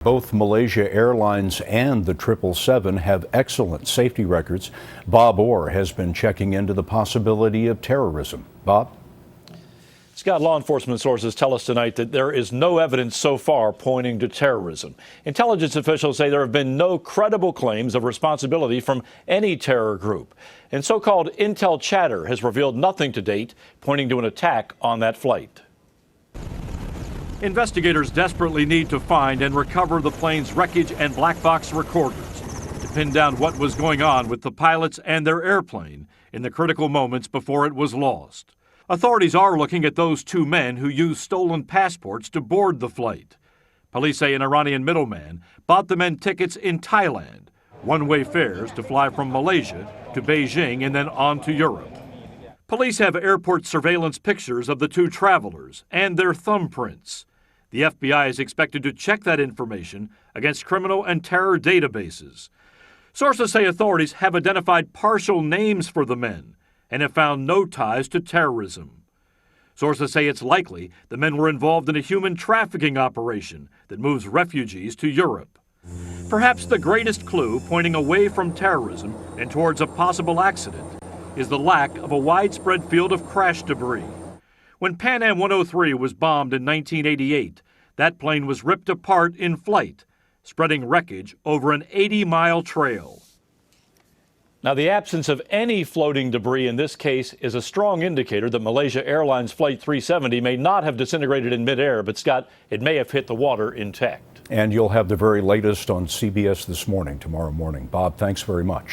Both Malaysia Airlines and the 777 have excellent safety records. Bob Orr has been checking into the possibility of terrorism. Bob? Scott, law enforcement sources tell us tonight that there is no evidence so far pointing to terrorism. Intelligence officials say there have been no credible claims of responsibility from any terror group. And so-called intel chatter has revealed nothing to date pointing to an attack on that flight. Investigators desperately need to find and recover the plane's wreckage and black box recorders to pin down what was going on with the pilots and their airplane in the critical moments before it was lost. Authorities are looking at those two men who used stolen passports to board the flight. Police say an Iranian middleman bought the men tickets in Thailand, one-way fares to fly from Malaysia to Beijing and then on to Europe. Police have airport surveillance pictures of the two travelers and their thumbprints. The FBI is expected to check that information against criminal and terror databases. Sources say authorities have identified partial names for the men and have found no ties to terrorism. Sources say it's likely the men were involved in a human trafficking operation that moves refugees to Europe. Perhaps the greatest clue pointing away from terrorism and towards a possible accident is the lack of a widespread field of crash debris. When Pan Am 103 was bombed in 1988, that plane was ripped apart in flight, spreading wreckage over an 80-mile trail. Now, the absence of any floating debris in this case is a strong indicator that Malaysia Airlines Flight 370 may not have disintegrated in midair, but Scott, it may have hit the water intact. And you'll have the very latest on CBS This Morning tomorrow morning. Bob, thanks very much.